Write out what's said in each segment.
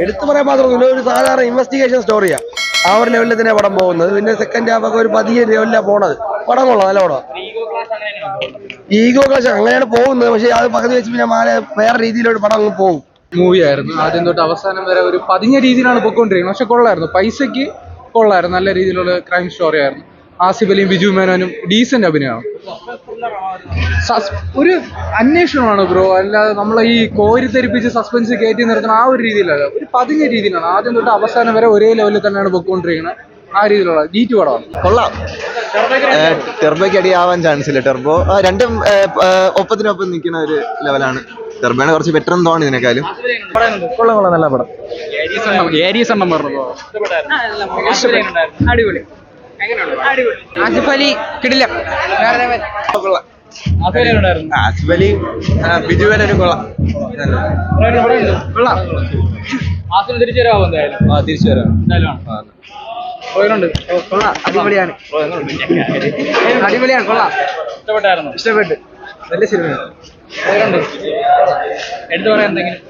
എടുത്തു പറയാൻ മാത്രമൊന്നുമില്ല, ഒരു സാധാരണ ഇൻവെസ്റ്റിഗേഷൻ സ്റ്റോറിയാ. ആ ഒരു ലെവലിൽ തന്നെ പടം പോകുന്നത്. പിന്നെ സെക്കൻഡ് ഹാഫ് ഒക്കെ ഒരു പതിയെ ലെവലിലാണ് പോണത്. പടം കൊള്ളാം, നല്ല പടം. ഈഗോ ക്ലാഷ് അങ്ങനെയാണ് പോകുന്നത്. പക്ഷെ അത് പകുതി വെച്ച് പിന്നെ വേറെ രീതിയിലൊരു പടം അങ്ങ് പോകും. മൂവിയായിരുന്നു. ആദ്യം തൊട്ട് അവസാനം വരെ ഒരു പതിഞ്ഞ രീതിയിലാണ് പൊയ്ക്കൊണ്ടിരിക്കുന്നത്. പക്ഷെ കൊള്ളായിരുന്നു, പൈസക്ക് കൊള്ളായിരുന്നു. നല്ല രീതിയിലുള്ള ക്രൈം സ്റ്റോറി ആയിരുന്നു. ആസിഫ് അലിയും ബിജു മേനോനും ഡീസന്റ് അഭിനയമാണ്. ഒരു അന്വേഷണമാണ് ബ്രോ, അല്ലാതെ നമ്മളെ ഈ കോരിത്തെരിപ്പിച്ച് സസ്പെൻസ് കയറ്റി നിർത്തുന്ന ആ ഒരു രീതിയിലല്ല, ഒരു പതിഞ്ഞ രീതിയിലാണ്. ആദ്യം തൊട്ട് അവസാനം വരെ ഒരേ ലെവലിൽ തന്നെയാണ് പൊയ്ക്കൊണ്ടിരിക്കുന്നത്. ആ രീതിയിലുള്ള ഡീറ്റ് പടമാണ്. കൊള്ളാം. ടെർബോയ്ക്ക് അടിയാവാൻ ചാൻസ് ഇല്ല. ടെർബോ രണ്ടും ഒപ്പത്തിനൊപ്പം നിൽക്കുന്ന ഒരു ലെവലാണ്. ടെർബോയാണ് കുറച്ച് ബെറ്റർ എന്ന് തോന്നി ഇതിനേക്കാളും. കൊള്ളാം, നല്ല പടം. അടിപൊളി. ആസിഫ് അലി കിടിലം. ആസിഫ് അലി ബിജു മേനോനും കൊള്ളാം. തിരിച്ചു വരാമോ? എന്തായാലും തിരിച്ചു വരാം. അടിപൊളിയാണ്. കൊള്ളാം. ഇഷ്ടപ്പെട്ടു. നല്ല സിനിമയാണ്. എടുത്തു പറയാൻ എന്തെങ്കിലും?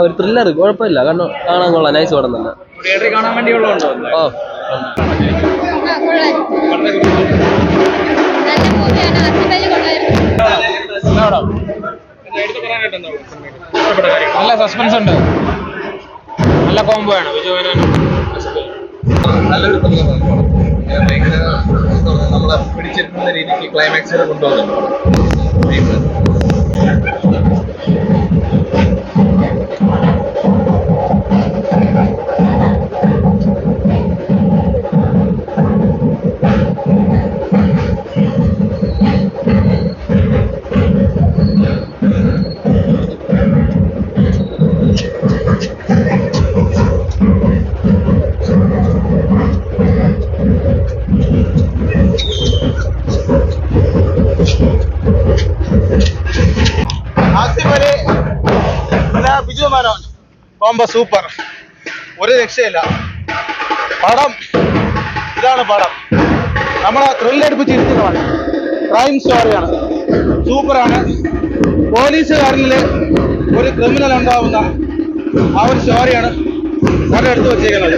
ഒരു ത്രില്ലർ കുഴപ്പമില്ല, കാണാൻ കൊള്ളാം. നൈസ് പടം തന്നെ. തിയേറ്ററിൽ കാണാൻ വേണ്ടിയുള്ളതുണ്ടോ? ഓ നല്ല സസ്പെൻസ് ഉണ്ട്, നല്ല കോംബോ ആണ്. നല്ലൊരു നമ്മളെ പിടിച്ചിരിക്കുന്ന രീതിക്ക് ക്ലൈമാക്സ് കൊണ്ടുപോകുന്നു. ആസിഫ് അലി ബിജു മേനോൻ കോംബോ സൂപ്പർ, ഒരു രക്ഷയില്ല. പടം ഇതാണ് പടം. നമ്മളെ ത്രില്ലടിപ്പിച്ചിരിക്കുന്നതാണ്. ക്രൈം സ്റ്റോറിയാണ്, സൂപ്പറാണ്. പോലീസുകാരനിൽ ഒരു ക്രിമിനൽ ഉണ്ടാവുന്ന ആ ഒരു സ്റ്റോറിയാണ് പടം എടുത്തു വച്ചിരിക്കുന്നത്.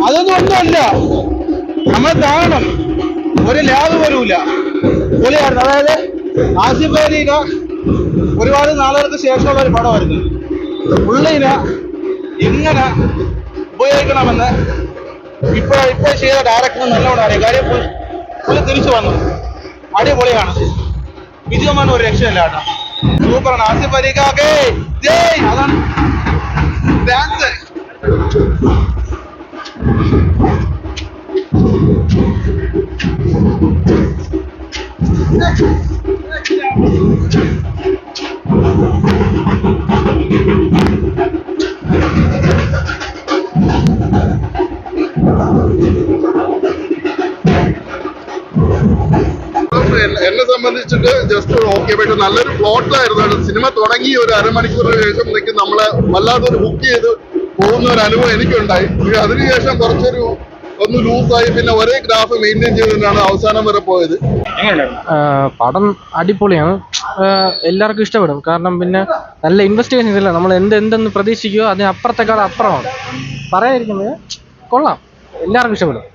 അതൊന്നും ഒന്നുമല്ല, നമ്മൾ കാണണം. ഒരു ലാബ് പോലുമില്ല, പൊളിയായിരുന്നു. അതായത് ആസിഫ് അലിനെ ഒരുപാട് നാളുകൾക്ക് ശേഷമുള്ള ഒരു പടമായിരുന്നു. പുള്ളിനെ ഇങ്ങനെ ഉപയോഗിക്കണമെന്ന് ഇപ്പോൾ ചെയ്ത ഡയറക്ടർ നല്ലോണം അറിയാം. കാര്യം പുള്ളി തിരിച്ചു വന്നു, അടിപൊളിയാണ്. ബിജു മേനോൻ ഒരു രക്ഷയില്ല കേട്ടോ, സൂപ്പറാണ്. ആസിഫ് അലിക്കാകെ അതാണ് ഡാൻസ്. എന്നെ സംബന്ധിച്ചിട്ട് ജസ്റ്റ് ഓക്കെ. പക്ഷെ നല്ലൊരു പ്ലോട്ടായിരുന്നു. സിനിമ തുടങ്ങി ഒരു അരമണിക്കൂറിന് ശേഷം നമ്മളെ വല്ലാത്തൊരു ബുക്ക് ചെയ്ത് പോകുന്ന ഒരു അനുഭവം എനിക്കുണ്ടായി. പക്ഷെ അതിനുശേഷം കുറച്ചൊരു ഒന്ന് ലൂസായി, പിന്നെ ഒരേ ഗ്രാഫ് മെയിൻറ്റെയിൻ ചെയ്തിട്ടാണ് അവസാനം വരെ പോയത്. പടം അടിപൊളിയാണ്, എല്ലാവർക്കും ഇഷ്ടപ്പെടും. കാരണം പിന്നെ നല്ല ഇൻവെസ്റ്റിഗേഷൻ ഇല്ല, നമ്മൾ എന്തെന്ന് പ്രതീക്ഷിക്കുകയോ അതിന് അപ്പുറത്തേക്കാൾ അപ്പുറമാണ് പറയാതിരിക്കുന്നത്. കൊള്ളാം, എല്ലാവർക്കും ഇഷ്ടപ്പെടും.